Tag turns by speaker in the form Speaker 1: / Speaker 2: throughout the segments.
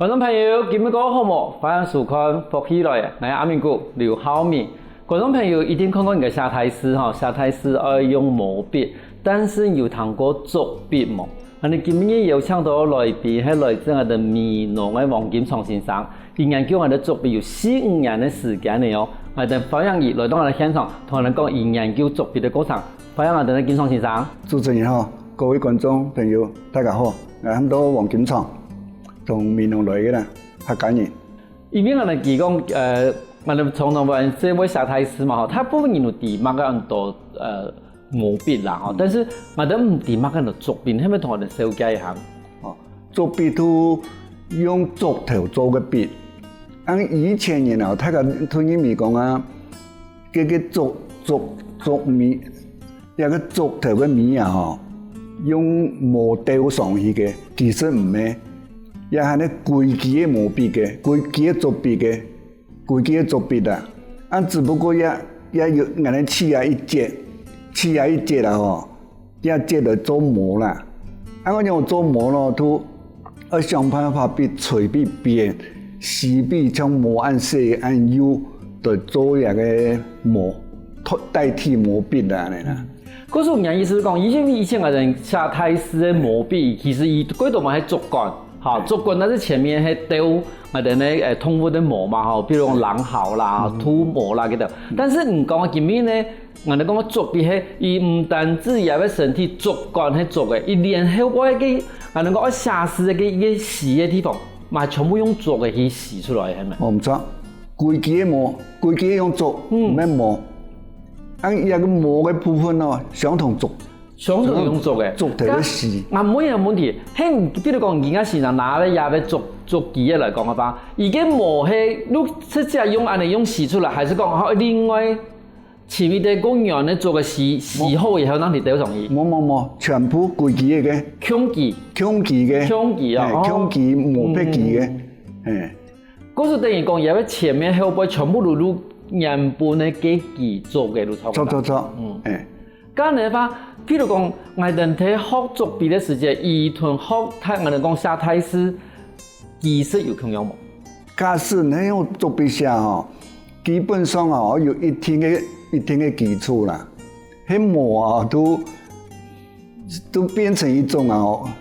Speaker 1: 观众朋友，今日个好无？欢迎收看福起来，我阿明哥刘浩明。观众朋友一定看过人个写题诗吼，写题诗爱用毛笔，但是有通过竹笔无？你今日有请到来宾，係來自我哋美濃嘅黃錦松先生，佢研究我哋竹筆有4-5年嘅時間嚟哦。我哋歡迎佢來到我哋現場，同我哋講佢研究竹筆嘅過程。歡迎我哋嘅錦松先生。
Speaker 2: 主持人好，各位觀眾朋友，大家好，我係到黃錦松，從美濃來嘅啦，客家人。
Speaker 1: 因為我哋講我哋從頭話這位寫題詩嘛，他部分人有地脈嘅很多毛筆啦，但是我哋唔地脈嘅竹筆，係咪同我哋紹介一下？
Speaker 2: 竹筆都用竹頭做嘅筆，以前人啊，大家聽人咪講啊，嗰竹米，一個竹頭嘅米啊，用毛雕上去嘅，其實唔係，也係咧規支嘅毛筆嘅，規支嘅竹筆嘅，規支嘅竹筆啊，只不過也有我哋刺一節啦吼，一節就做模啦。我用做模咯，都要想辦法俾錘筆變，絲筆將模按細按幼，就做一個模，代替毛筆啦嚟啦。
Speaker 1: 嗰種人意思講，以前嘅人寫題詩嘅毛筆，其實伊幾多嘛係竹竿，嚇竹竿，但是前面係雕我哋咧通過啲模嘛，嚇，比如講狼毫啦、土模啦嗰度。但是唔講前面咧。我哋講竹筆係，伊唔單止也要身體竹竿係竹嘅，伊連後尾嘅我哋講寫詩嘅一個細嘅地方，嘛全部用竹嘅去寫出來係咪？
Speaker 2: 唔錯，規支嘅模，規支用竹，唔係模。一個模嘅部分咯，相同竹，
Speaker 1: 相同用竹嘅，
Speaker 2: 竹頭嘅絲。
Speaker 1: 每樣問題，係比如講而家時常拿咧也要竹機嘅嚟講嘅話，而家模係你直接用按嚟用寫出來，還是講另外？前面啲工人咧做嘅時號以後，嗱你都同意？
Speaker 2: 冇，全部規支嘅。
Speaker 1: 腔記嘅，
Speaker 2: 腔記毛筆記嘅，
Speaker 1: 嗰時等於講，因為前面後背全部都攞原本嘅機器做嘅，都錯。
Speaker 2: 錯，
Speaker 1: 咁你話，譬如講，我哋睇學竹筆嘅時間，以同學睇我哋講寫題詩，技術有同樣冇？
Speaker 2: 假使你用竹筆寫吼，基本上啊有一定嘅基礎啦，迄模啊都變成一種啊，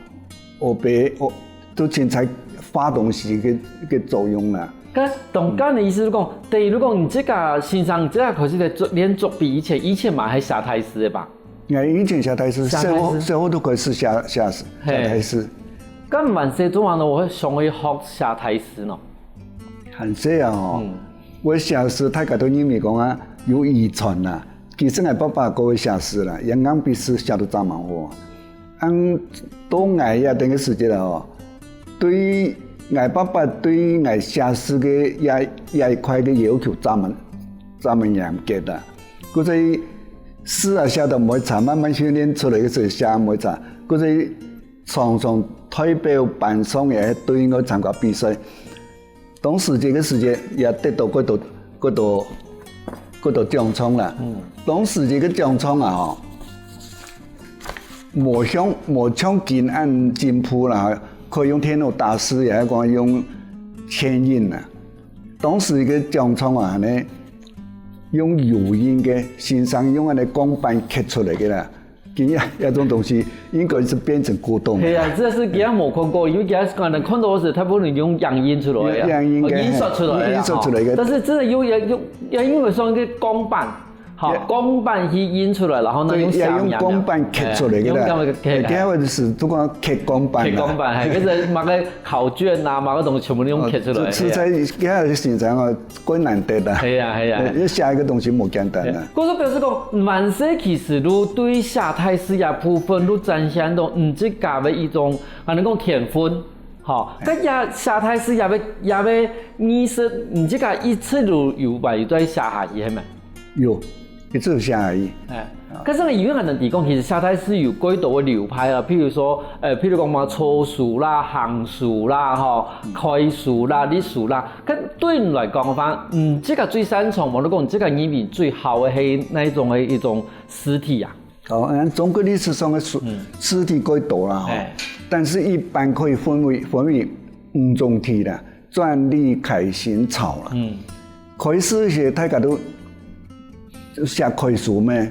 Speaker 2: 都凊彩發動時嘅作用啦。
Speaker 1: 咁同間嘅意思講，第二，如果你這個先生這個開始嚟練竹筆以前嘛係寫題詩嘅吧？
Speaker 2: 我以前寫題詩，細個都開始寫題詩。
Speaker 1: 咁唔係寫中文咯，我想去學寫題詩咯。
Speaker 2: 很細啊！我寫詩，大家都認為講啊，有遺傳啦。其實我爸爸教我寫詩啦，人家比詩寫得真蠻好。到我一定嘅時節啦，哦，對我爸爸對我寫詩嘅一塊嘅要求真蠻嚴格啦。嗰啲詩啊寫得唔會差，慢慢訓練出來嘅時候寫唔會差。嗰啲常常代表班上嘅對我參加比賽。當時這個時節也得到嗰度獎狀啦。當時這個獎狀啊，冇像今按進步啦，可以用電腦打字，也講用簽印啦。當時個獎狀啊，呢用油印嘅，線上用嗰啲鋼板刻出來嘅啦。今日有種東西應該是變成古董。
Speaker 1: 係啊，這是佢冇看過，因為佢可能看到時，他不能用樣印出來啊，印刷出來嘅。但是真係因為上啲鋼板，鋼板去印出來，然後呢用
Speaker 2: 鋼板刻出來嘅啦。佢話就是都講刻鋼板。
Speaker 1: 刻鋼板係，嗰個買個考卷啊，買個東西全部都用刻出來。
Speaker 2: 實在佢係現場啊，幾難得啦。
Speaker 1: 係啊，
Speaker 2: 要寫一個東西冇簡單啦。
Speaker 1: 嗰個表示講，萬世其實都對寫題詩嘅部分都展現到唔自家嘅一種，我哋講天分。好，咁也寫題詩也要意識，唔自家一直都有為在寫下去係咪？
Speaker 2: 有。一直寫而已。
Speaker 1: 可是呢，因為人哋講，其實寫題詩有幾多嘅流派啊？譬如講嘛，粗數啦、行數啦、開數啦、歷數啦。咁對你來講嘅話，這個最擅長，我都講，這個語言最好嘅係那一種嘅一種詩體啊。
Speaker 2: 中國歷史上嘅詩體幾多啦，但是一般可以分為黄种体啦，篆隶楷行草啦。开始是大家都写楷书咩？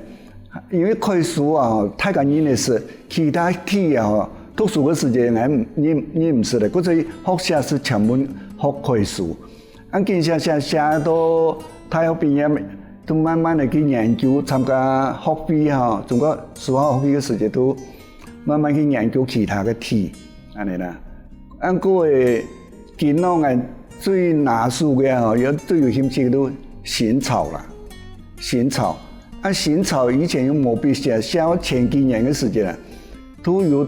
Speaker 2: 因为楷书啊，大家认的是其他体啊，读书的时间认唔识的，嗰陣學寫是全部學楷書，見寫到大學畢業，都慢慢的去研究，參加學會哈，中國數學學會嘅時間都慢慢去研究其他嘅體，安尼啦。嗰個近兩年最拿手嘅哈，有最有興趣都行草啦，行草。行草以前用毛筆寫到前幾年嘅時間啦，都有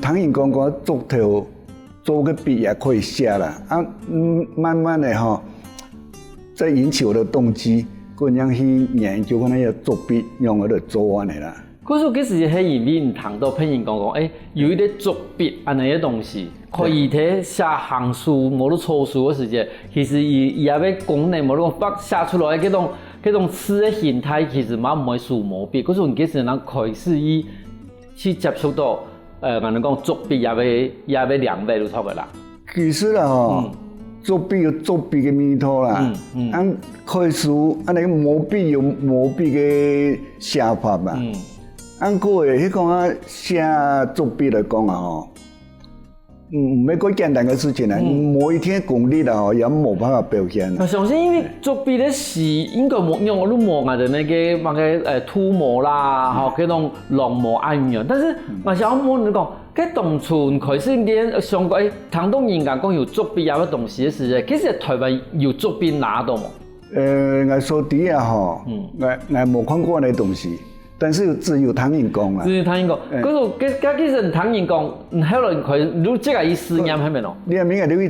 Speaker 2: 唐寅公個竹頭做個筆也可以寫啦。慢慢的哈，再引起我的動機，咁樣去研究嗰啲竹筆用嚟做安尼啦。
Speaker 1: 嗰時嗰時喺入面談到朋友講，有一啲竹筆安尼嘅東西，可以喺寫行書、冇得草書嘅時間，其實伊也要功能冇得講寫出來嘅嗰種詞嘅形態，其實嘛唔係數毛筆。嗰時嗰時人開始去接觸到，我哋講竹筆也要兩倍都差嘅啦。
Speaker 2: 其實啦，竹筆有竹筆嘅味道啦，楷書安尼毛筆有毛筆嘅寫法嘛。嗰個迄講啊，寫竹筆來講啊，唔係咁簡單嘅事情啊，每一天功力啦，也冇辦法表現。
Speaker 1: 我相信因為竹筆咧是應該冇用嗰啲磨啊，就那個禿磨啦，吼，嗰種龍磨一樣。但是我想問你講，嗰當初開始練上過唐東人家講有竹筆有嘅東西嘅時候，其實台灣有竹筆拿到冇？
Speaker 2: 我說啲啊，吼，我冇看過那東西。但是只有唐寅公啦，
Speaker 1: 只有唐寅公。嗰個其實唐寅公，後來佢你即個意思啱係咪咯？
Speaker 2: 你係咪你去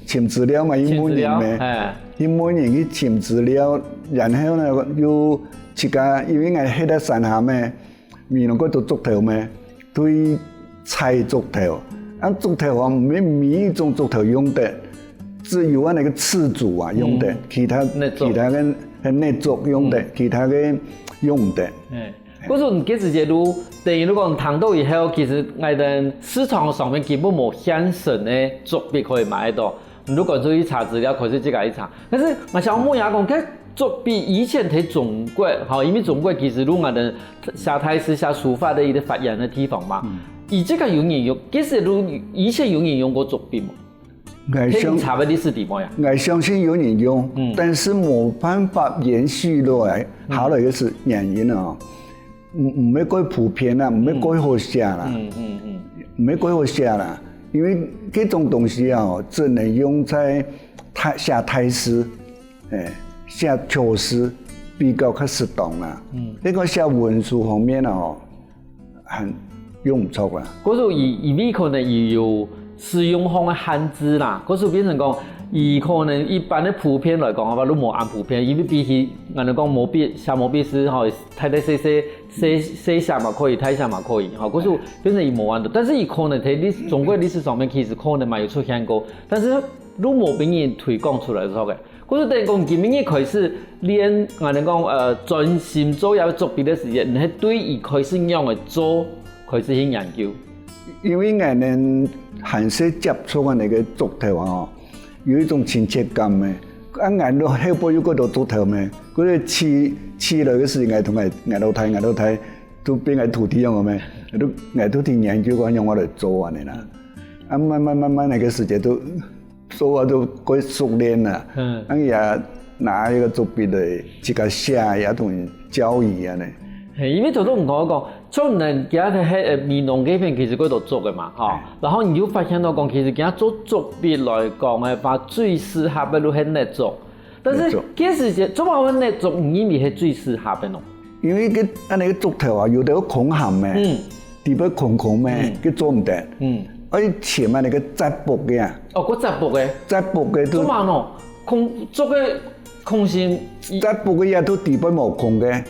Speaker 2: 尋資料嘛？英文人咩？英文人去尋資料，然後呢又一家因為我喺得山下咩，面嗰度竹頭咩，對菜竹頭，竹頭啊唔係每一種竹頭用的，只有那個刺竹啊用的，其他嘅內竹用的，其他嘅用唔得。
Speaker 1: 嗰陣嗰時就等於講談到以後，其實我哋市場上面基本冇現成的竹筆可以買到。如果出去查資料，可以自己去查。但是我想問下講，嗰竹筆以前喺中國，好，因為中國其實如我哋寫太師、寫書法的一個發源的地方嘛，而這個有人用，其實如以前有人用過竹筆嗎？喺查嘅歷史地方呀，
Speaker 2: 我相信有人用，但是冇辦法延續落來，後來嘅是原因啊。唔係幾普遍啦，唔係幾好寫啦，唔係幾好寫啦，因為嗰種東西啊，只能用在寫太詩，寫闢詩比較較適當啦。呢個寫文書方面啊，很用唔出啦。
Speaker 1: 嗰時伊可能也有使用方嘅漢字啦，嗰時變成講。伊可能一般的普遍來講，都冇按普遍，因為比起我哋講毛筆寫毛筆是吼，太寫下嘛可以，太下嘛可以，吼，嗰時變成伊冇按到，但是伊可能喺中國歷史上面其實可能嘛有出現過，但是都冇俾人推廣出來咗嘅。嗰時等於講今年開始練我哋講專心做有竹筆嘅時間，係對伊開始用嚟做開始去研究，
Speaker 2: 因為我哋很少接觸嘅那個竹頭啊。有一種親切感嘅，眼到後背有嗰度竹頭咩？嗰啲黐落嘅時，我同我睇，都俾我徒弟用嘅咩？都我徒弟研究講用我嚟做啊你啦，慢慢那個時間都做啊都幾熟練啦，也拿一個竹筆嚟自己寫，也同人交易啊你。
Speaker 1: 係，因為頭都唔講講，將人而家喺面農嗰邊其實嗰度做嘅嘛，嚇。然後你要發現到講，其實而家做竹筆來講嘅話，最適合嘅都係泥竹。但是嗰時嘅做乜嘢泥竹唔認為係最適合嘅咯？
Speaker 2: 因為佢安尼個竹頭啊，有啲孔陷嘅，地邊孔咩，佢做唔得。前面那個紮布嘅啊。哦，
Speaker 1: 嗰紮布嘅。
Speaker 2: 紮布嘅都。做乜咯？做嘅。空心，紮布嘅嘢都地板冇空嘅，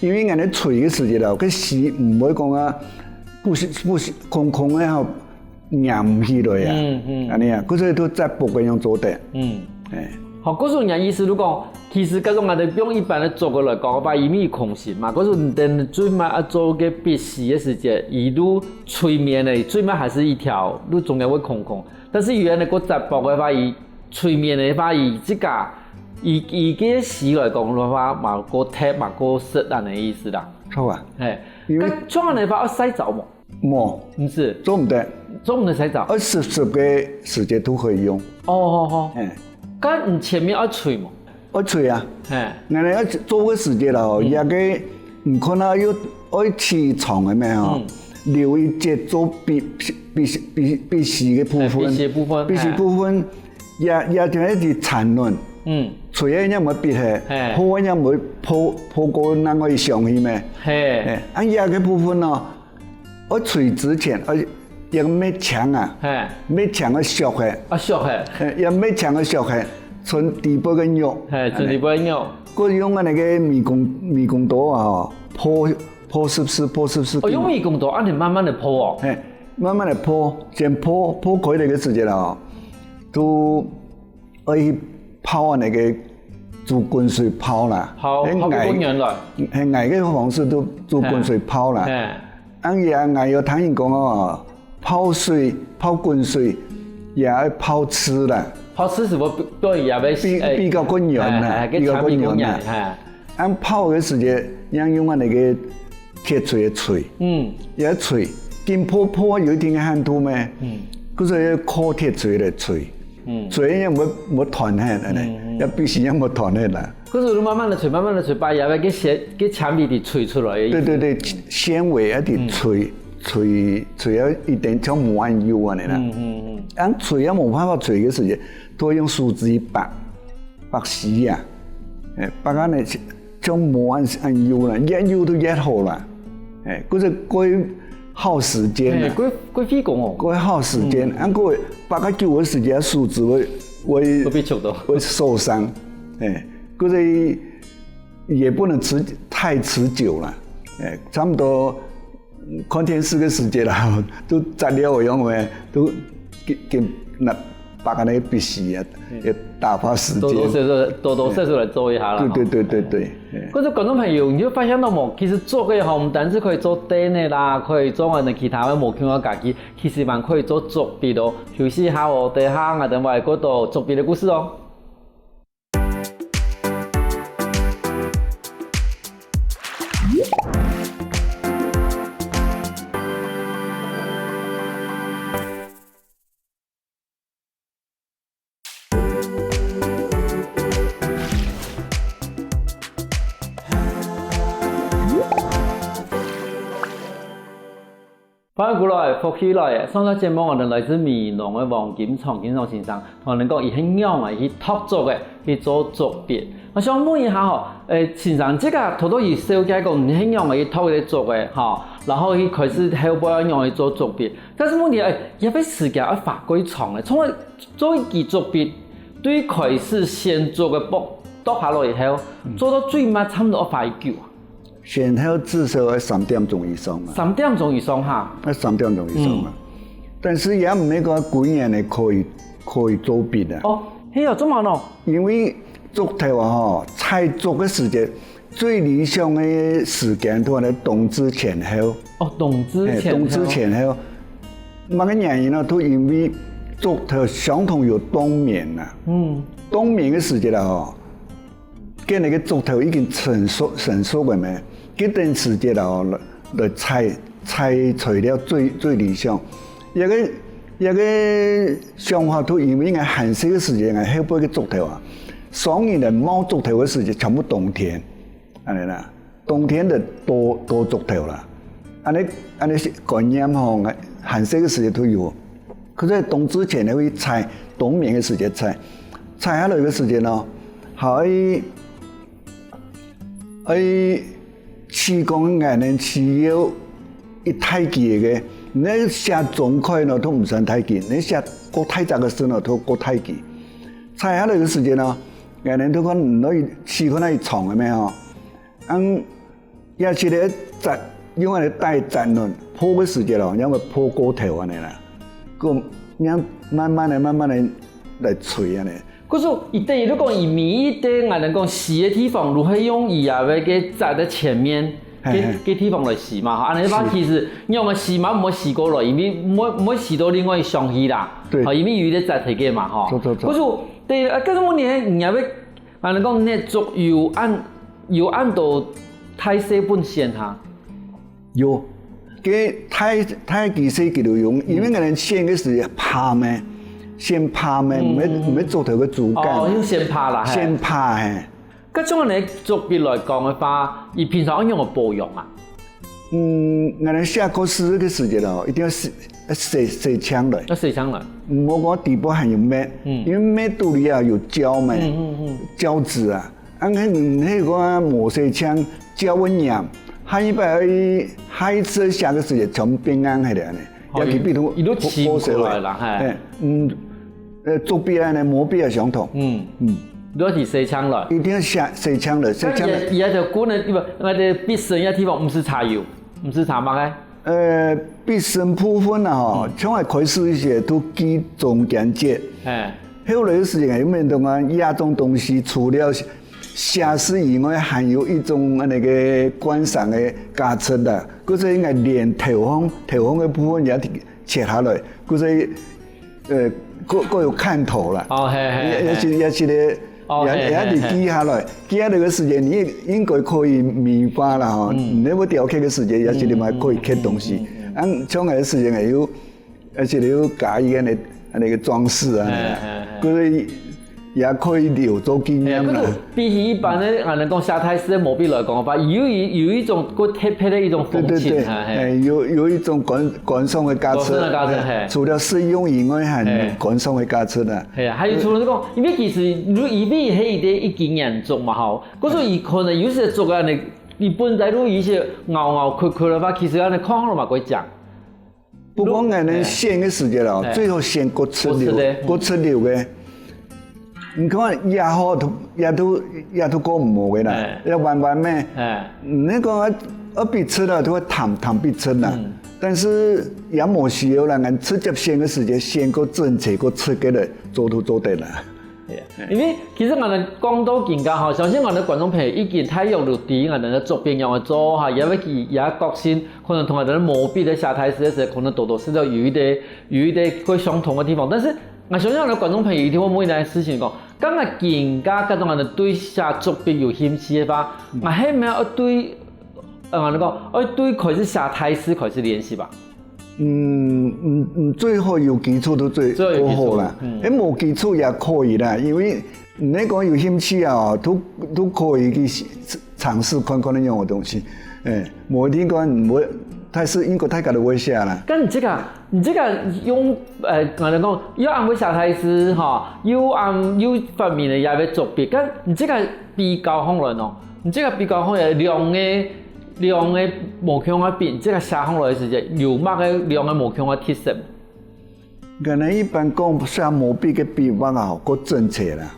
Speaker 2: 因為人哋吹嘅時間啦，佢絲唔會講啊，不是空嘅後粘唔起來啊，安尼啊，嗰啲都紮布嘅樣做得，
Speaker 1: 好，嗰种人意思，如讲其实嗰种我哋用一般的做过来讲，把伊米空心嘛，嗰种等最尾要做个笔试的时间，一路吹面的最尾还是一条路中间会空空，但是原来嗰直播嘅话，伊吹面的话，伊即个伊个时来讲嘅话，嘛个贴嘛个色咁嘅意思啦。
Speaker 2: 错啊，
Speaker 1: 哎，咁做嘅话要洗澡冇？
Speaker 2: 冇，
Speaker 1: 唔是，
Speaker 2: 做唔得，
Speaker 1: 做唔得洗澡。
Speaker 2: 20个时间都可以用。
Speaker 1: 哦，好。
Speaker 2: 哎，
Speaker 1: 咁你前面要吹冇？
Speaker 2: 我吹啊，
Speaker 1: 哎，
Speaker 2: 原来要做个时间啦吼，也个唔可能要起床的咩吼，留一节做笔试嘅部分，笔试部分也就一直缠论。吹嘅人冇笔係，鋪嘅人冇鋪過那個上去咩？係，也個部分咯，我吹之前我一個咩牆啊，咩牆嘅削嘅，也咩牆嘅削嘅，存地部嘅肉，
Speaker 1: 存地部嘅肉，
Speaker 2: 我用個那個迷宮刀啊，鋪濕濕。
Speaker 1: 我用迷宮刀，按你慢慢地鋪哦，
Speaker 2: 慢慢地鋪，先鋪開那個時間啦，都可以。泡那个煮滾水泡啦，
Speaker 1: 泡滾人來，
Speaker 2: 係捱嘅方式都煮滾水泡啦。捱有聽人講哦，泡水泡滾水也要泡吃啦。
Speaker 1: 泡吃是不對也
Speaker 2: 比較滾軟啦，比較滾軟啦。按泡嘅時間，用那個鐵錘錘，也錘，見泡有一定嘅限度咩？嗰時要靠鐵錘嚟錘。錘也冇彈起嚟，也必須也冇彈起來。
Speaker 1: 可是你慢慢的錘，把葉個纖維的錘出來。
Speaker 2: 對，纖維一啲錘要一定像磨按油咁樣啦。按錘也冇辦法錘嘅時間，都用樹枝拔絲啊，拔緊嚟像磨按油啦，越油都越好啦。嗰隻龜耗時間啊，
Speaker 1: 貴費工哦，
Speaker 2: 貴耗時間，按個拔個久嘅時間，樹枝會受傷，嗰啲也不能太持久啦，差唔多看電視嘅時間啦，都摘了用咩，都跟那拔個那個筆試啊，也打發時間，
Speaker 1: 多歲數來做一下啦。
Speaker 2: 對。
Speaker 1: 嗰啲觀眾朋友，你就發現到冇，其實做嘅吼唔單止可以做燈嘅啦，可以做我哋其他嘅無傾嘅家己，其實還可以做作弊咯。休息下哦，等下我哋話嗰度作弊嘅故事哦。歡迎過來，福起來！上個節目我哋來自美濃嘅黃金長先生，同人講伊係樣啊，伊託作嘅去做作弊。我想問一下吼，先生，這個頭都伊小姐講你係樣啊，伊託嚟做嘅，吼，然後伊開始後背樣去做作弊。但是問題因為時間要法規長嘅，從來做一件作弊，對開始先做嘅步倒下落以後，做到最尾差唔多要花久啊。
Speaker 2: 先後至少要3點鐘以上啊！3
Speaker 1: 點鐘以上哈？
Speaker 2: 要3點鐘以上啊！但是也唔係講幾年嚟可以作弊啊！
Speaker 1: 哦，係啊，做乜咯？
Speaker 2: 因為做頭啊，吼，菜作嘅時間最理想嘅時間都係冬至前後。
Speaker 1: 哦，冬至前後。乜個原因呢？都因為做頭相同有冬眠啊。
Speaker 2: 冬眠嘅時間啦，吼，跟那個做頭已經成熟嘅咩？嗰段時間啦，來採材料最理想。一個想法都因為應該寒色嘅時間係後背嘅做頭啊，所以呢冇做頭嘅時間全部冬天，安尼啦，冬天就多做頭啦。安尼概念吼，寒色嘅時間都有，可是冬之前呢會採冬眠嘅時間採下來嘅時間咯，係試講眼能持有一太極嘅，你寫總塊呢都唔算太極，你寫過太雜嘅時呢都過太極。採下來嘅時間咯，眼能都可能可以試過那一長嘅咩吼，也是咧紮用嚟帶紮輪鋪嘅時間咯，因為鋪過頭安尼啦，咁樣慢慢嚟來捶安尼，
Speaker 1: 可是伊等于如果以米一点，俺能讲洗的地方，如何用伊啊，要给在在前面。给地方来洗嘛，啊，你把其实用个洗嘛，唔好洗过来，因为唔好洗到另外上去啦，
Speaker 2: 对，
Speaker 1: 因为有啲在提嘅嘛，哈。
Speaker 2: 可
Speaker 1: 是对，啊，搿种问题，你要啊，你讲你做有按到太细本线哈。
Speaker 2: 有，给太其实佢就用，因为我哋线嘅是拍咩，先拍咩，唔係做頭個主幹。
Speaker 1: 哦，用先拍啦，
Speaker 2: 先拍嘿。
Speaker 1: 咁種你作別來講嘅話，而平常用個保養啊？
Speaker 2: 我哋下考試嘅時間咯，一定要洗槍嚟。
Speaker 1: 要洗槍嚟。
Speaker 2: 我講底部還有咩？因為咩肚裏啊有膠嘛，膠質啊。那個磨洗槍膠溫鹽，下一擺下一次下個時間從平安係嚟呢，要佢變成
Speaker 1: 都ฉี過來啦，係。
Speaker 2: 做筆啊，呢磨筆啊相同。
Speaker 1: 都係洗槍來，
Speaker 2: 一定要洗槍來。
Speaker 1: 而家就講咧，我哋必勝嘅地方唔是擦油，唔是擦乜嘅。
Speaker 2: 必勝部分啊，像係開始一些都幾種簡潔。後來嘅時間，有咩東啊？亞種東西除了瑕疵以外，還有一種那個觀賞嘅價值的，嗰個應該連頭風嘅部分也切下來，嗰個各有看頭啦。也是咧。也係記下來，記下來嘅時間，你應該可以美化啦嗬。你要雕刻嘅時間，也是你咪可以刻東西。將來嘅時間係要，而且你要加一個那個裝飾啊，嗰個也可以留作紀念啦。
Speaker 1: 比起一般的，我哋講沙太師嘅毛筆來講嘅話，有一種個特別的一種風情係。
Speaker 2: 有一種觀賞嘅價值。除了實用以外，還觀賞嘅價值啦。
Speaker 1: 係啊，還有除了講，因為其實如伊比係一件嚴重嘛吼，嗰種伊可能有時做嘅你本來都一些拗曲嘅話，其實我哋看落嘛會講。
Speaker 2: 不過我哋線嘅時間啦，最後線割出流嘅。你看也好也都過唔冇嘅啦，要玩咩？那個一筆出啦，都會淡筆出啦。但是也冇需要啦，俺直接線嘅時間線個整齊個出嘅嚟做得啦。
Speaker 1: 因為其實我哋講到更加好，相信我哋觀眾朋友已經太用到啲我哋嘅作品用嚟做嚇，因為佢也覺先可能同我哋嘅毛筆嘅下台時嘅時候，可能多少都有一啲個相同嘅地方，但是我相信我哋觀眾朋友一定會每件事情講，咁啊更加嗰種我哋對下作品有興趣嘅話，我係咪要對我哋講要對開始下台時開始練習吧？
Speaker 2: 最好有基礎都最好啦。冇基礎也可以啦，因為你講有興趣啊，都可以去嘗試看看你用嘅東西。冇一定講唔會，但是應該大家都會寫啦。
Speaker 1: 咁你這個用我哋講要按會下台時嚇，要發明嘅也要作弊。咁你這個比較可能哦，你這個比較可能量嘅毛強嘅筆，即係寫上來嘅時陣，有乜嘅量嘅毛強嘅特色？
Speaker 2: 我哋一般講寫毛筆嘅筆畫啊，個整齊啦，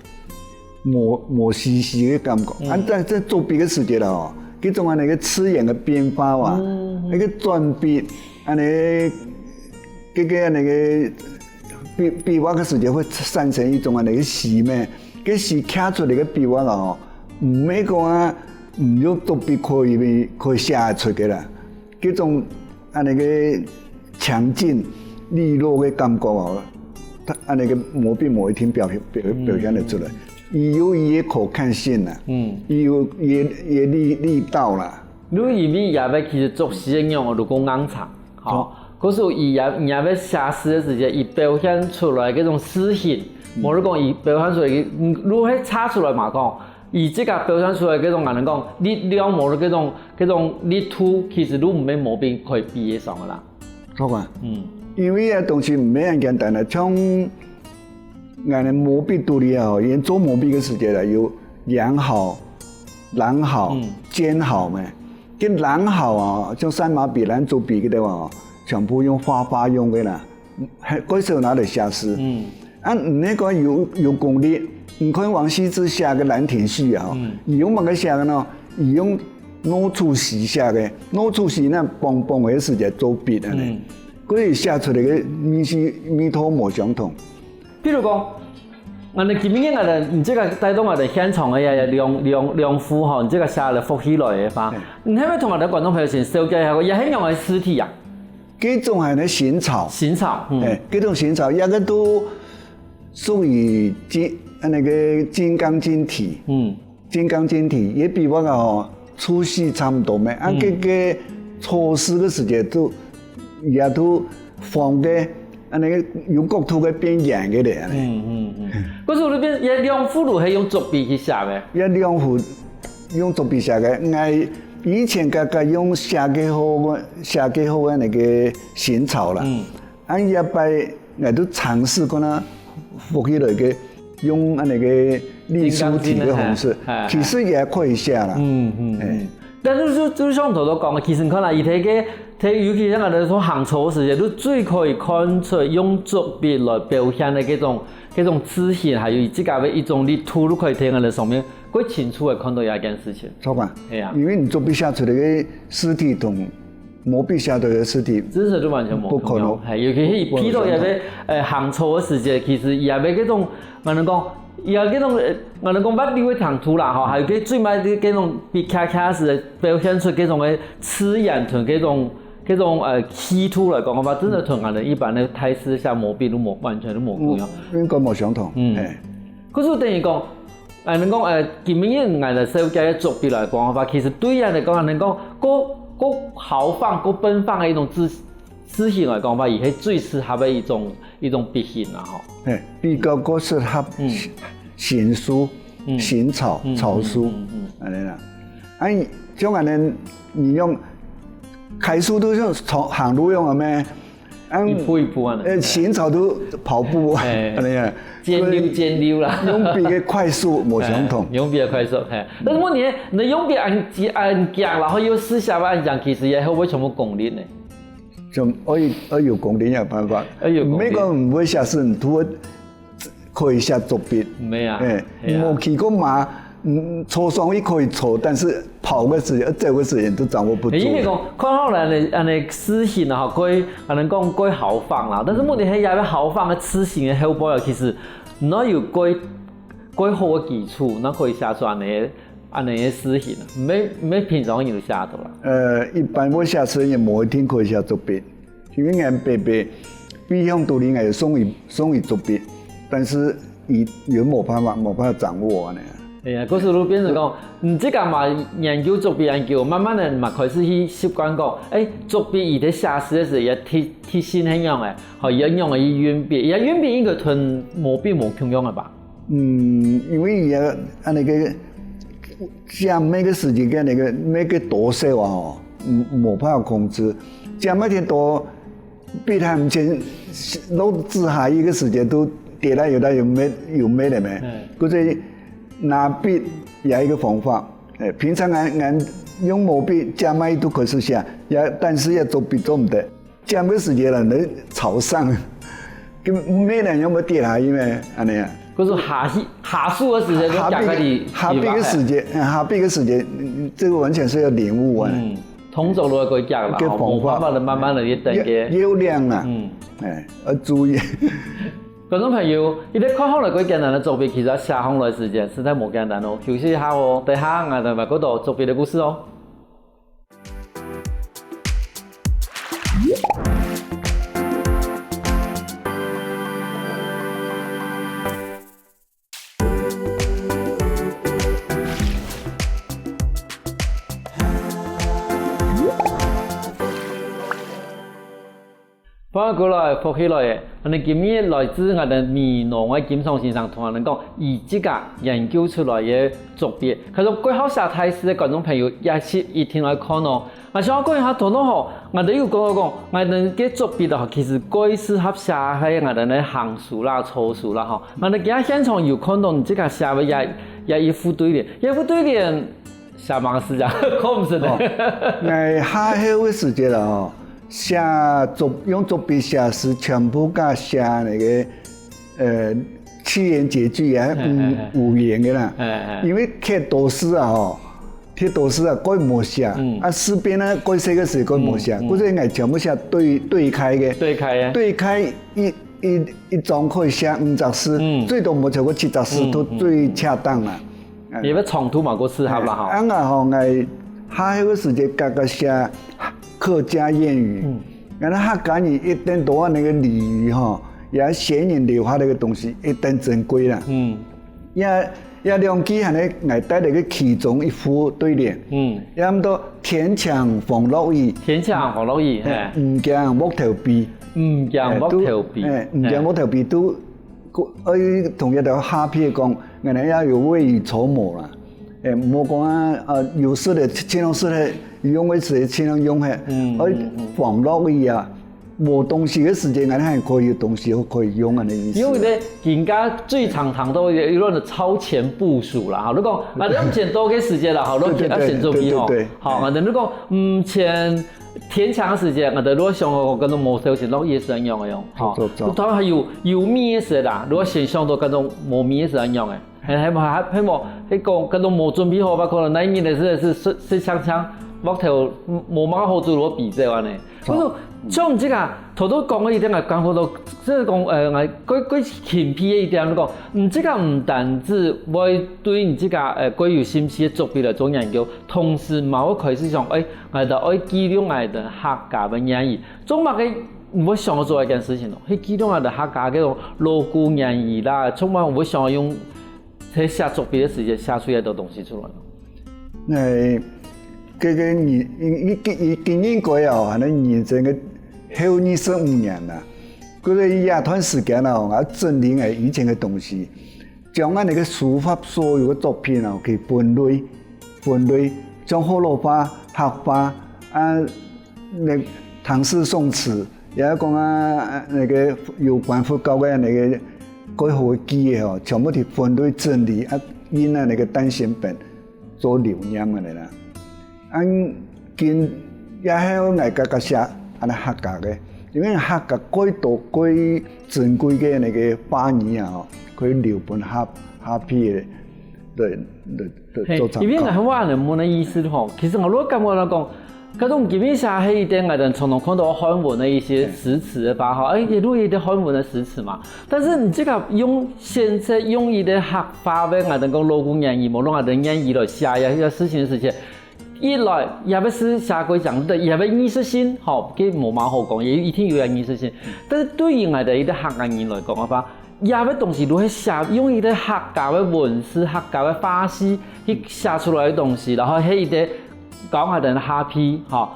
Speaker 2: 磨細細嘅感覺。但係做筆嘅時間啦，嗰種那個刺眼嘅變化啊，那個轉筆，那個筆畫嘅時間會產生一種那個絲咩？嗰絲刻出嚟嘅筆畫啊，唔係講啊。唔要做筆可以寫出嘅啦，嗰種那個強勁利落嘅感覺啊，那個毛筆冇一天表現得出來，有伊嘅可看性啦，有伊力道啦。
Speaker 1: 如果伊也要其實做實驗用，如果硬長，好，可是伊也要寫詩嘅時間，伊表現出來嗰種詩性，冇得講伊表現出來，如果差出來嘛講。以這個表現出來嗰種人講力量冇嗰種力度，其實都唔係毛筆可以比得上噶啦。
Speaker 2: 錯啊，因為啊東西唔係咁簡單啦，像我哋毛筆度裡啊，因做毛筆嘅時間啦，有양好、藍好、尖好咩？跟藍好啊，像三馬筆、藍做筆嘅地方，全部用花用嘅啦，嗰時候拿嚟寫詩。那個有功力。你看王羲之寫嘅《蘭亭序》啊，伊用乜個寫嘅呢？伊用攞粗絲寫嘅，攞粗絲呢棒嘅時間做筆啊咧，嗰啲寫出嚟嘅密度冇相同。
Speaker 1: 比如講，我哋今日我哋唔即個帶到我哋現場嘅兩幅吼，唔即個寫嚟伏起來嘅吧？你係咪同我哋觀眾朋友先紹介下個？也係用嘅屍體啊？
Speaker 2: 這種係咧行草，
Speaker 1: 行草，
Speaker 2: 這種行草，一個都屬於那個金剛經體，金剛經體也比我個粗細差唔多咩？啊，這個初始嘅時間都也都放嘅。啊，那個有國土嘅邊緣嘅咧，
Speaker 1: 嗰時候裏邊也兩幅都係用竹筆去寫嘅，
Speaker 2: 也兩幅用竹筆寫嘅。我以前個用寫幾好嘅那個行草啦，按一擺我都嘗試過啦，伏起來嘅用那個隸書體嘅方式，其實也可以寫啦。
Speaker 1: 但係就像頭都講嘅，其實可能而睇尤其是我哋所行草嘅時間，都最可以看出用竹筆來表現嘅嗰種自信，還有自家嘅一種力圖都可以睇我哋上面，可以清楚地看到一件事情。
Speaker 2: 錯吧？
Speaker 1: 係啊，
Speaker 2: 因為你竹筆寫出來嘅屍體同毛筆寫出來嘅屍體，
Speaker 1: 真係都完全冇可能。係，尤其是批到入邊行草嘅時間，其實入邊嗰種我哋講。有嗰種我哋講乜你會唐突啦，吼，還有佢最尾啲嗰種筆卡卡時表現出嗰種嘅刺眼同嗰種稀土嚟講嘅話，真係同我哋一般嘅泰式寫毛筆都冇完全都冇一樣。
Speaker 2: 應該冇相同。
Speaker 1: 可是等於講，我哋講今日我哋世界嘅竹筆嚟講嘅話，其實對人嚟講，我哋講嗰豪放、嗰奔放嘅一種字形嚟講話，而係最適合嘅一種筆形啦，吼。
Speaker 2: 比較嗰適合行書、行草、草書，安尼啦。按像安尼，你用楷書都用行路用嘅咩？
Speaker 1: 一步一步啊。
Speaker 2: 行草都跑步啊，安尼啊。
Speaker 1: 尖溜啦。
Speaker 2: 用筆嘅快速冇相同。
Speaker 1: 用筆嘅快速，係。但係問題，你用筆按夾，然後又試下按講，其實也會全部功力呢。
Speaker 2: 就我有功力有辦法。每個唔會寫詩，都可以寫竹筆。
Speaker 1: 沒啊。
Speaker 2: 冇去過馬，搓雙翼可以搓，但是跑嘅時間、走嘅時間都掌握不住。
Speaker 1: 因為講看好來你詞形啊，佢可能講過豪放啦，但是問題係有豪放嘅詞形嘅後背，其實哪有過好嘅基礎，那可以寫出安尼嘅詞形啊，唔係平常人都寫到啦。
Speaker 2: 一般我寫詞也冇一定可以寫竹筆，因為俺伯伯必向獨立係送於竹筆，但是又冇辦法掌握呢。
Speaker 1: 係啊，嗰時候變成講，唔知幹嘛研究竹筆研究，慢慢的嘛開始去習慣講，竹筆伊喺寫詩嘅時候也貼心係樣嘅，好也用嘅鉛筆，也鉛筆應該同毛筆冇共用嘅吧？
Speaker 2: 因為也按那個寫每個時間嘅那個每個多少啊，冇辦法控制，寫每天多筆太唔前，攞字下一個時間都跌啦，有沒的咩？嗰啲拿筆也一個方法，平常俺用毛筆加埋都可以寫，但是要做筆做唔得，加咩時間啦？你朝上，咁咩人有冇跌下去咩？安尼啊？
Speaker 1: 嗰種下數嘅時間，下筆嘅時間，這個完全是要領悟啊。
Speaker 2: 通
Speaker 1: 俗都可以講啦，冇辦法，慢慢嚟去等嘅。
Speaker 2: 要量啊，要注意。
Speaker 1: 觀眾朋友，你哋看好來幾簡單嘅作品，其實寫好來時間實在冇簡單哦。休息一下哦，等下我哋咪嗰度作品嘅故事哦。翻過來，復起來嘅，我哋今日來自我哋米農嘅金松先生同我哋講，以這個研究出來嘅竹筆，其實最好寫泰詩嘅觀眾朋友也是一定來看哦。我想講一下，頭先吼，我哋要講，我哋嘅竹筆啊，其實最適合寫喺我哋嘅行書啦、草書啦，吼。我哋今日現場有看到你這個寫嘅也一副對聯，一副對聯寫乜事啫？可唔是咧？
Speaker 2: 我下後嘅時間啦，吼。用竹筆寫詩，全部加寫那個七言絕句啊，五言嘅啦。因為貼讀詩啊，貼讀詩啊，佢冇寫，詩篇呢，佢寫嘅時佢冇寫，嗰啲係全部寫對開嘅。
Speaker 1: 對開啊。
Speaker 2: 對開一章可以写50诗，最多无超过70诗都最恰当啦。
Speaker 1: 你要冲突嘛，过适合啦哈。
Speaker 2: 俺啊吼，我下迄个时节个写客家谚语，然后客家人一定都按那个俚语哈，也先人留下那个东西一定珍贵啦。也两句还咧，我带那个其中一副对联。也咁多田搶房落雨，
Speaker 1: 田搶房落雨，
Speaker 2: 唔驚木頭避，
Speaker 1: 唔驚木頭避，
Speaker 2: 唔驚木頭避都，同一條下片講，我哋要有未雨綢繆啦。唔好講啊，有時咧，千龍時咧，用嘅時千龍用嘅，房落雨啊。冇東西嘅時間，我哋係可以有東西可以用嘅意思。
Speaker 1: 因為咧，人家最常都有一種的超前部署啦。哈，如果啊，你前多嘅時間啦，好，你要先做備吼。好，啊，如果前天長時間，我哋如果想嗰種冇手前落也是很用嘅用。好，當然係有米嘅時啦，如果先想到嗰種冇米嘅時很用嘅，係冇嗰種冇準備好，包括那一年嘅是槍，木頭冇乜好做攞比這樣呢。嗰像即個頭都講嘅一點係講好多，即係講佢前批嘅一點講，即個唔單止會對你即個佢有心思嘅作品嚟做研究，同時嘛會開始想我哋愛記錄我哋客家嘅諺語，總嘛嘅唔會想做一件事情咯，去記錄我哋客家嘅種鑼鼓諺語啦，總嘛唔會想用喺寫作品嘅時間寫出一啲東西出來。
Speaker 2: 佢經驗過啊，可能認真嘅後25年啦。嗰個一段時間啊，我整理誒以前嘅東西，將我哋嘅書法所有嘅作品啊，去分類，將河洛話、客話啊，唐詩宋詞，也講啊那個有關佛教嘅那個改好嘅記嘅吼，全部去分類整理啊，印啊那個單行本做留念嘅嚟啦。見也係我哋個寫安尼客家嘅，因為客家幾多幾珍貴嘅那個話語啊，可以留本下批嘅，對做參考。
Speaker 1: 因為係話人冇那意思吼，其實我如果咁講嚟講，嗰種基本上係一點我哋常常看到漢文的一些詩詞嘅吧，哈，也都有一啲漢文的詩詞嘛。但是你這個現在用一啲客話嘅我哋講鑼鼓諺語，無論我哋諺語來寫一事情嘅時間。一來也不是下規講的，也不藝術性，好，佢冇乜好講，也一定有藝術性。但是對於我哋一啲客家人來講嘅話，也不東西都係寫用一啲客家嘅文字、客家嘅花式去寫出來嘅東西，然後係一啲講我哋 happy， 哈，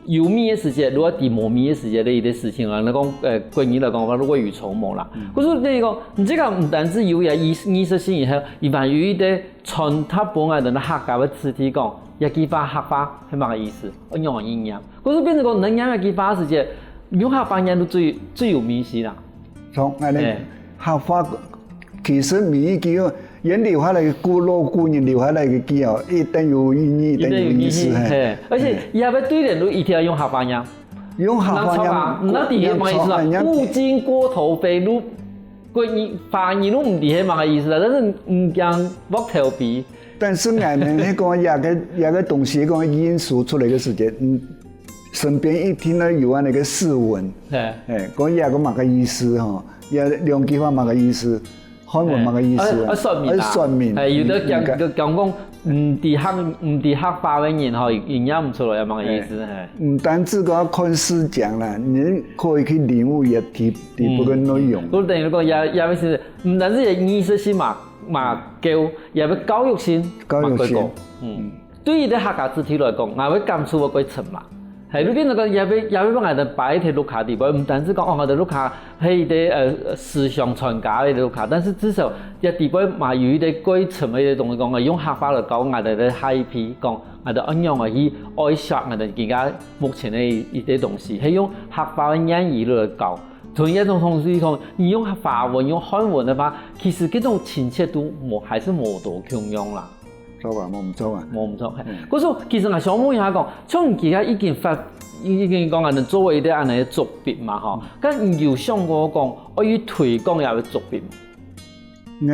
Speaker 1: 有米嘅時節，如果啲冇米嘅時節的一啲事情啊，你講關於嚟講話未雨綢繆啦。可是你講，你這個唔單止有藝術性，而係而還有一啲傳統本來的客家嘅詞體講，一句話客話係乜個意思？我用營養。可是變成講，能養一句話時節，用客話養到最有意思啦。
Speaker 2: 從我哋客話其實每一句人留下來嘅鑼鼓人留下來嘅句哦，一定有意義，一定有意思。
Speaker 1: 而且也要對人都一定要用客話養。
Speaker 2: 用客話養，
Speaker 1: 那啲係乜意思啊？物經過頭飛路，佢發言都唔係乜個意思啦，但是唔講木頭鼻。
Speaker 2: 但是我哋迄個也個東西講演述出來嘅時間，身邊一聽到有啊那個釋文，講也個乜個意思吼，也兩句話乜個意思。漢文乜嘅意思？說明
Speaker 1: 係有得講唔啲客話嘅人吼，營養唔出來有乜嘅意思係？
Speaker 2: 唔單止講看詩講啦，你可以去領悟一啲啲個內容。
Speaker 1: 都等於講也是唔單止係藝術性嘛教，也係教育性嘛講。對於啲客家字體來講，我會感觸我幾層嘛。係裏邊那個也要幫我哋擺喺錄卡地位，唔單止講我哋錄卡係啲思想傳家嘅錄卡，但是至少一地位嘛有一啲幾層嘅東西講，我用客話嚟講我哋嘅 happy 講，我哋按樣去愛惜我哋而家目前嘅一啲東西，係用客話嘅語言嚟講。同一種同時講，你用法文用漢文嘅話，其實嗰種親切度還是冇多強用啦。
Speaker 2: 錯啊，冇唔錯啊，
Speaker 1: 冇唔錯。嗰時其實我想問一下講，像而家已經講我哋作為啲安尼嘅作品嘛，嗬，咁有想過講我要推廣下嘅作品。
Speaker 2: 我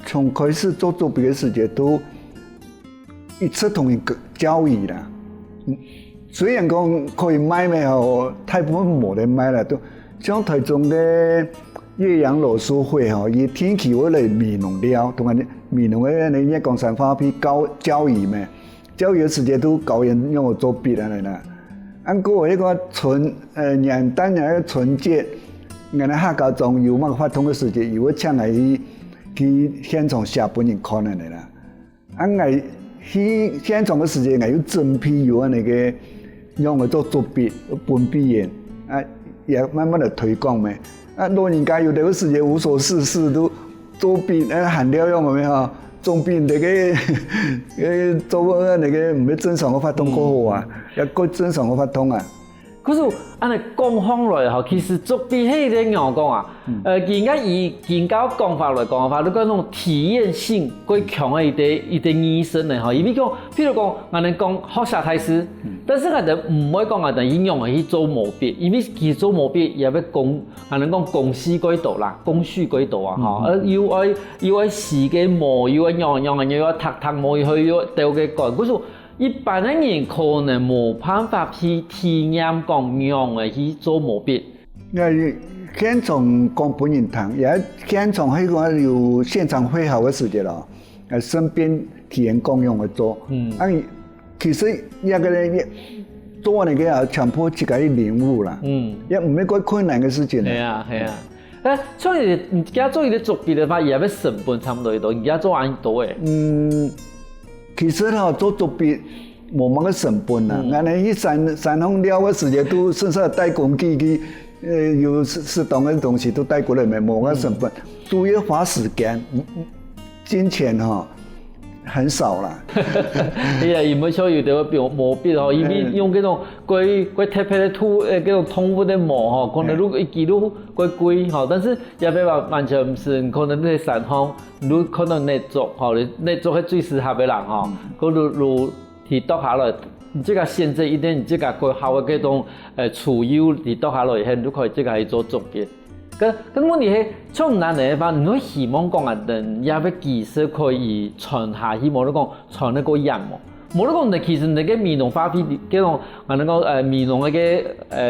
Speaker 2: 從開始做作品嘅時間都一直同人交易啦，虽然讲可以买咩吼，大部分冇得买啦，都像台中的岳阳螺酥会吼，伊天气为了米农料，同埋米农嘅人家讲三花皮交易咩，交易嘅时间都高人用我做笔安尼啦。按过迄个元旦那个春节，俺那客家庄有嘛发通嘅时间，有请来去现场写本人看安尼啦。俺来去现场嘅时间，俺有真批有那个用来做笔本笔言啊，也慢慢的推广咩。啊，老人家有这个时间无所事事，都做笔喊了用没有？总比那个做那个唔要正常嘅发通好啊，要过正常嘅发通啊。
Speaker 1: 可是按你讲方来吼，其实作弊迄个样讲啊，人家以研究讲法来讲法，你讲那种体验性过强的一个医生的吼，因为讲，譬如讲，俺哋讲学下台师，但是俺哋唔可以讲俺哋应用去做毛笔，因为其实做毛笔也要俺哋讲公司轨道啦，工序轨道啊，吼，要爱时间磨，要爱样，又要读磨去要掉嘅干，可是。一般的人可能冇办法去体验讲用的去做毛笔。
Speaker 2: 那现场讲本人堂，也现场迄个有现场会好的时间咯，身边体验共用的做。其实那个人做那个强迫自己领悟啦。也唔係個困難嘅事情。
Speaker 1: 係啊。所以而家做啲作弊嘅話，也要成本差唔多多，而家做安多誒。
Speaker 2: 其實做作弊冇乜嘅成本啦，俺哋去山洪料嘅時間都甚至帶工具去，有適當嘅東西都帶過來咪冇乜成本，都要花時間，金錢很少啦。
Speaker 1: 係啊，而唔係有啲用毛筆吼，因為用嗰種貴特別嘅土嗰種通污的毛吼，可能如一支都貴吼，但是也別話完全唔是，可能你山洪，你可能你做吼，你做係最適合嘅人吼，嗰如提倒下來，你這個限制一點，你這個過後嘅嗰種儲油提倒下來，係你可以這個去做作弊。咁問題係，從難嘅話，你會希望講啊，人也要技術可以傳下去，冇得講傳得過人喎。冇得講，其實你嘅美容發揮嗰種，我哋講美容嘅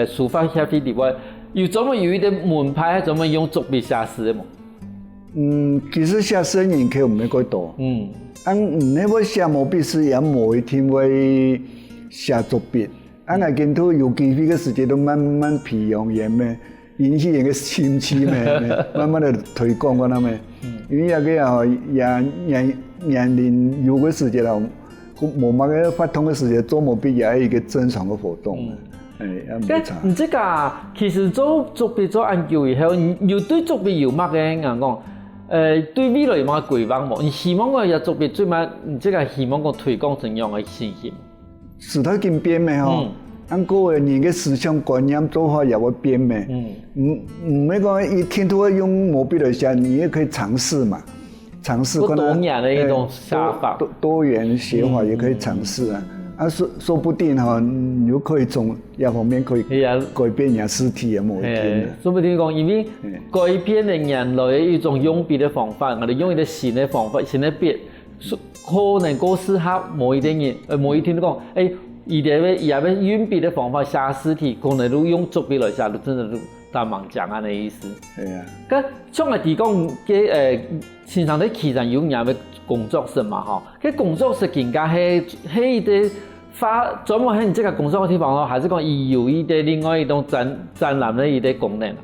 Speaker 1: 書法發揮地位，有專門有一啲門派係專門用作弊寫詩嘅冇？
Speaker 2: 其實寫詩人佢唔係幾多。你要寫毛筆詩，也冇一天會寫作弊。我見到有機會嘅時間都慢慢培養人咩。引起人嘅興趣咩，慢慢地推廣嗰啲咩，因為那個年齡有個時間啦，冇乜嘅發通嘅時間做毛筆也係一個正常嘅活動，冇差。
Speaker 1: 你這個其實做作弊做研究以後，你對作弊有乜嘅人講？對未來有乜規劃冇？你希望個要作弊最尾，你這個希望個推廣怎樣嘅信息？
Speaker 2: 時代經變咩嗬？按個人嘅思想觀念做法也會變咩？唔係講一天都會用毛筆來寫，你也可以嘗試嘛，嘗試可能
Speaker 1: 多元的一種寫法，
Speaker 2: 多元寫法也可以嘗試啊。說不定你就可以從一方面可以改變人屍體嘅某一天。
Speaker 1: 說不定講，因為改變了人類一種用筆的方法，我哋用一個新的方法、新的筆，可能過適合某一啲人，某一天都講，伊哋也要用筆的方法寫屍體，可能都用作筆來寫，都真的都大忙講安的意思。
Speaker 2: 係啊。
Speaker 1: 咁像我哋講嘅現場啲其實有人嘅工作室嘛，吼，嗰工作室更加係啲專門喺這個工作嘅地方咯，還是講伊有伊啲另外一種展覽嘅伊啲功能？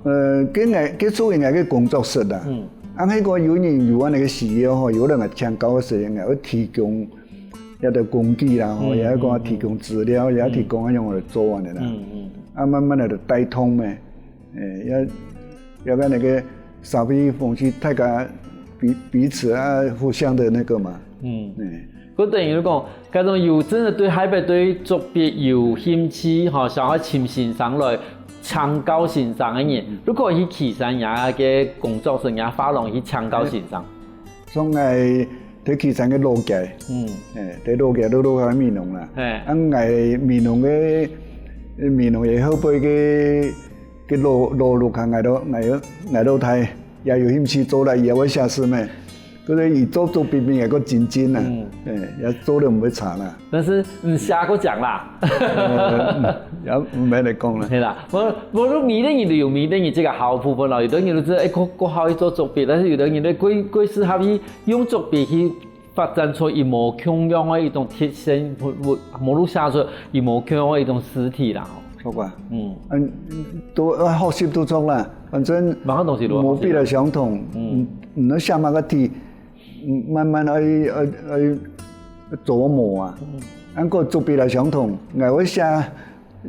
Speaker 2: 佢所謂嘅工作室啦。喺個有人有那個需要吼，有人係請教嘅時候，會提供。也得工具啦，也要講提供資料，也要提供用嚟做安尼啦。慢慢嚟就帶通咩，要個那個社會風氣，大家彼此互相的那個嘛。
Speaker 1: 嗰等於講，嗰種有真係對海北對作弊有興趣，想要潛心上來搶教欣賞嘅人，如果去岐山也嘅工作室也發廊去搶教欣賞。
Speaker 2: 所以喺岐山嘅路界，喺路界都喺美濃啦。喺美濃嘅後背嘅路行捱到睇，也有興趣做啦，也會寫詩咩？所以伊做边边也个真真啊，也做了唔会差啦。
Speaker 1: 但是下个讲啦，
Speaker 2: 也唔免嚟讲啦。
Speaker 1: 係啦，我都米等人有米等人這個好部分啦，有的人就知誒，個好去做作弊，但是有的人咧貴適合去用作弊去發展出一模同樣的一種特性，網絡下出一模同樣的一種實體啦。
Speaker 2: 錯啩？都學習都錯啦，反正冇必要相同，唔能下馬個題，慢慢去琢磨啊。按個作弊來相同，我會寫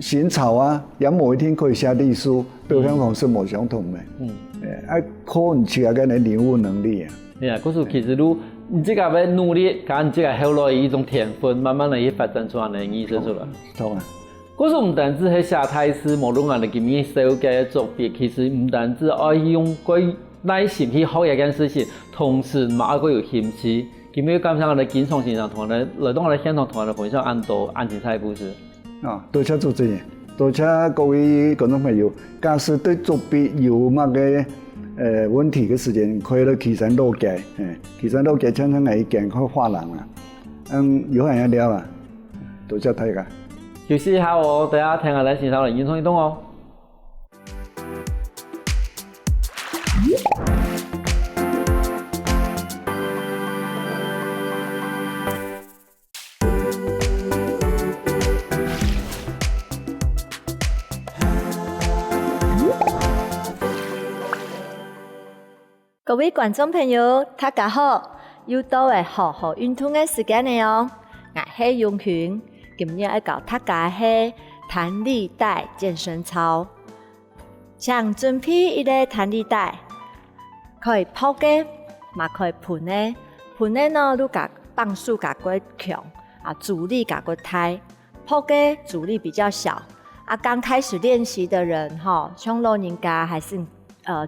Speaker 2: 新草啊，也冇一天可以寫歷書，對香港是冇相同嘅。靠你自己嘅領悟能力啊。
Speaker 1: 係啊，嗰時其實你自己要努力，加你自己後來一種天分，慢慢嚟去發展出來嘅意思出來。
Speaker 2: 錯啊！
Speaker 1: 嗰時唔單止係寫台詞，無論係點樣寫嘅作品，其實唔單止要用個耐心去學一件事情，同時嘛要有興趣。今日感謝我哋經常線上同我哋來到我哋現場同我哋分享咁多案情菜故事。
Speaker 2: 多謝主持人，多謝各位觀眾朋友。假使對作弊有乜嘅問題嘅時間，可以到岐山路街，岐山路街常常係健康畫廊啊。有閒聊啊，多謝大家。
Speaker 1: 休息一下哦，大家聽下咱線上嘅演唱活動哦。
Speaker 3: 各位觀眾朋友，大家好！又到係好好運動嘅時間嚟哦。我係永權，今日要教大家係彈力帶健身操。像準備一個彈力帶，可以抱嘅，嘛可以盤嘅。盤嘅呢，你甲磅數甲過強，阻力甲過大。抱嘅阻力比較小。剛開始練習的人，像老人家還是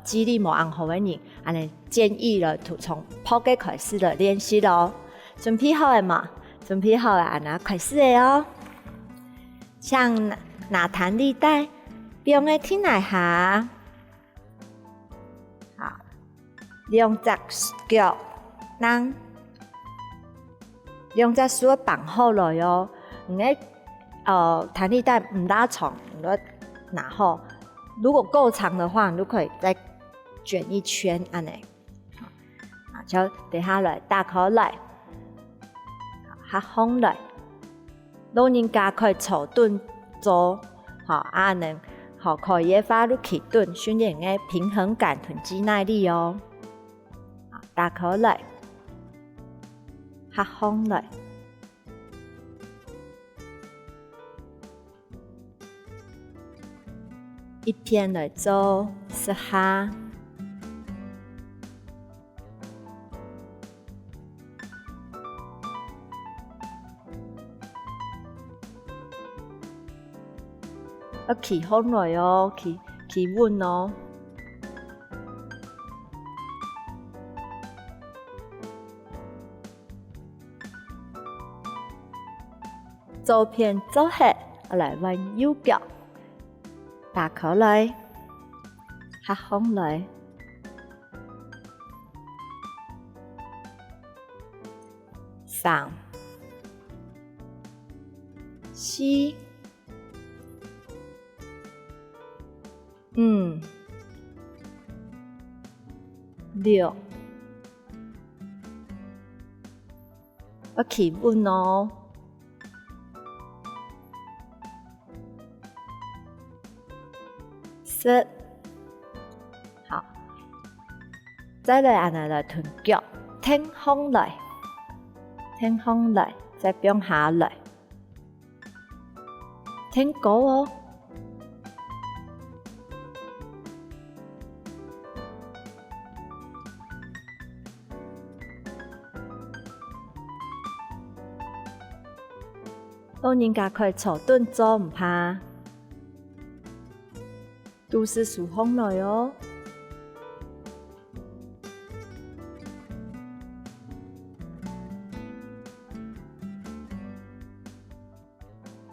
Speaker 3: 肌力冇咁好嘅人，安尼建議了從抱嘅開始了練習咯。準備好了嘛？準備好了，安尼開始嘅哦。像拿彈力帶，用嘅聽來下，好，兩隻腳讓兩隻手綁好來哦。唔嘅彈力帶唔拉長，你拿好。如果夠長的話，你都可以再捲一圈，安尼，就跌下來，打開來，合攏來。老人家可以坐蹲做，安尼，可以發你起蹲，訓練嘅平衡感同肌耐力哦。打開來，合攏來。一邊來做10下，要企好來哦，企穩哦。左邊做下，來彎右腳。打開來，合攏來，3、4、5、6，要企穩哦。好，再來安尼來臀腳，挺胸來，挺胸來，再變下來，挺高哦。老人家可以坐蹲做唔怕。都是數風來哦，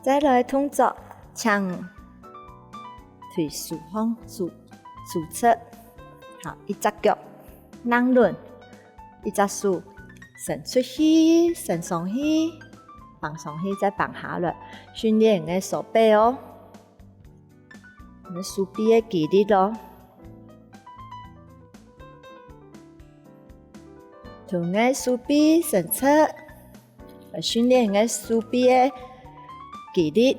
Speaker 3: 再來動作，將腿數風數側，好，一隻腳軟輪，一只手伸出去，伸上去，放上去，再放下来，训练你的手背哦，你手臂的肌力哦。从你的手臂伸出，来训练你的手臂的肌力。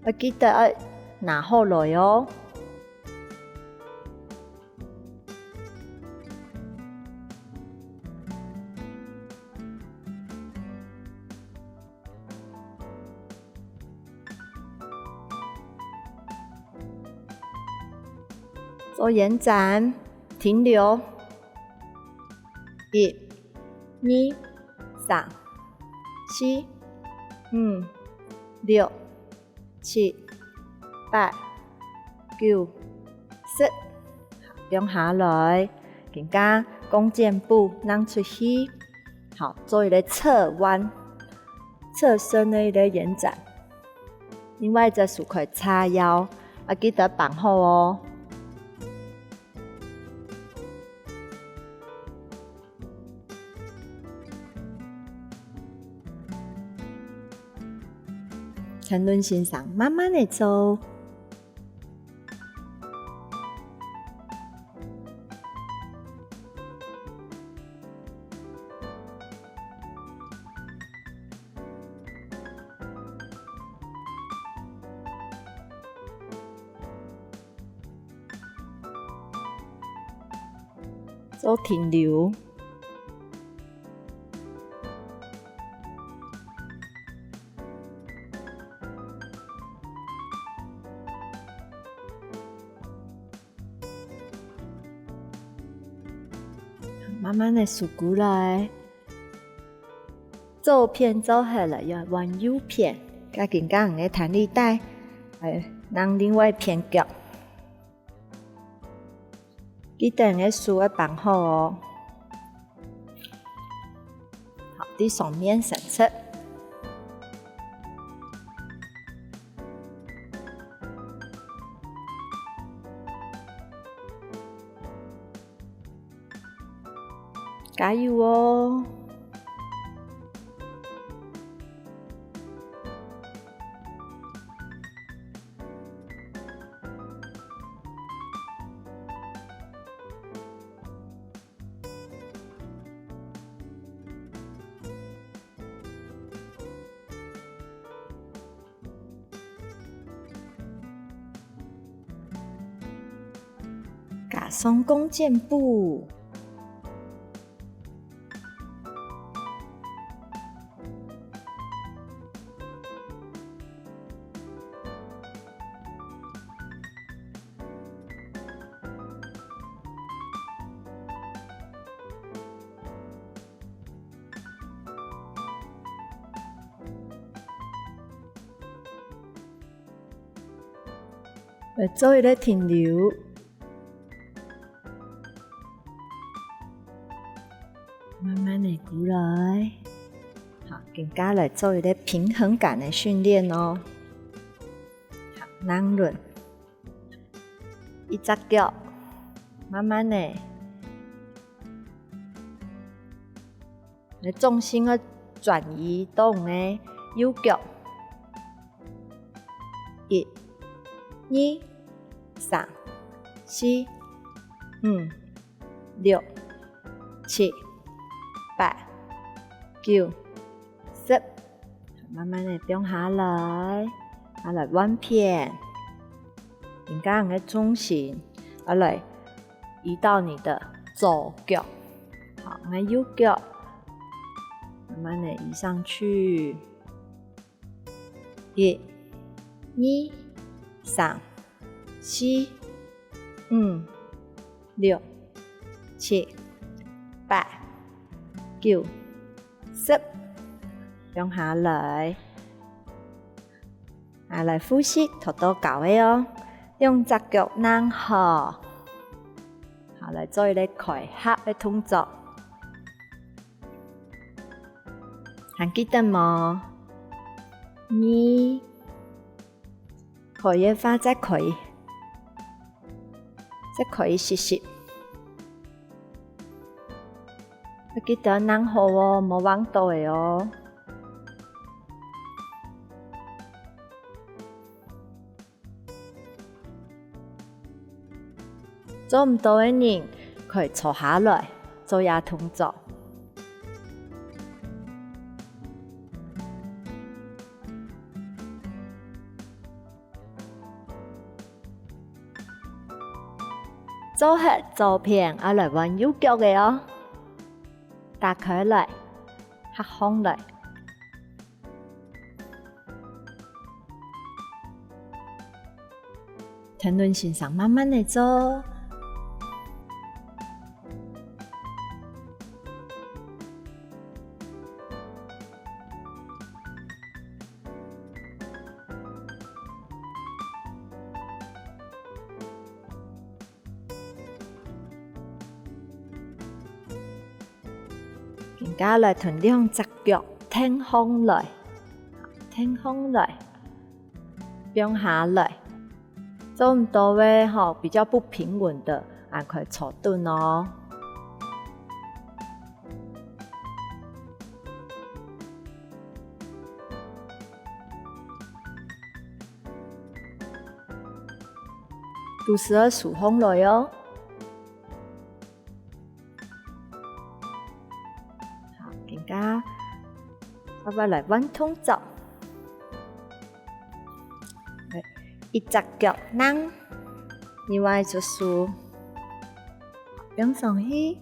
Speaker 3: 要记得要拿好来哦。做延展，停留。1、2、3、4、5、6、7、8、9、10，放下来，更加弓箭步扔出去，好，做一个侧弯、侧身的一个延展。另外一只手可以叉腰，要记得绑好哦。沉沦欣赏，慢慢的走。做停留。慢慢的数过来，左片做好了，要往右片，加紧刚的弹力带，让另外一片脚，记得你的手要绑好哦。好，第上面伸出，加油哦！嘎松弓箭步。做一个停留，慢慢的过来，好，更加来做一个平衡感的训练哦。好，让轮，一只脚，慢慢的，重心要转移到你的右脚。1、2、3、4、5、6、7、8、9、10，慢慢的放下来，来弯片，你刚刚的重心，来移到你的左脚，好，那右脚，慢慢的移上去。1、2、3、4、5、6、7、8、9、10，放下来，来呼吸，头都到位哦。用隻腳扔好，好來做一個開合的動作，還記得嗎？你可以放在可以则可以试试。要记得拿好哦，莫忘倒的哦。做唔到的人，可以坐下來做下動作。做好照片要來彎右腳嘅哦，打開來，合放來。停頓線上慢慢地做。而家來同兩隻腳挺胸來，挺胸來，放下來。做唔到嘅比較不平穩的，還可以坐蹲哦。都是要數風來哦。好，而家我哋嚟揾動作。一隻腳扔，另外就是放上去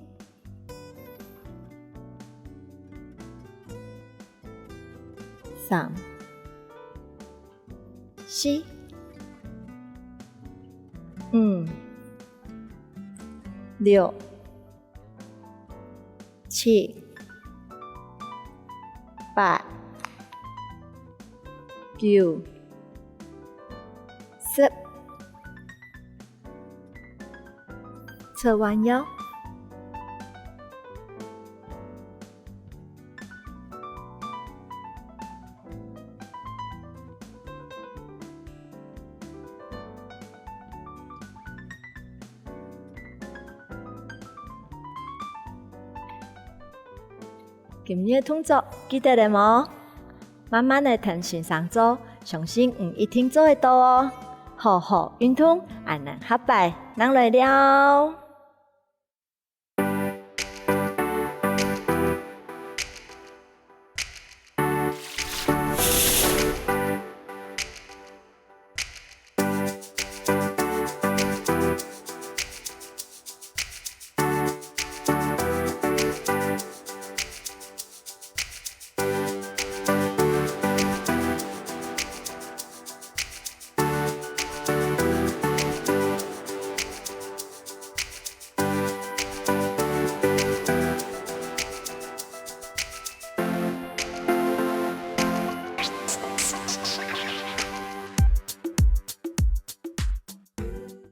Speaker 3: ，3、4、5、6、7、8、9、10，側彎腰，今日動作記得了冇？慢慢地停線上做，相信唔一定做得到哦。好好運動，還能下擺，能來了。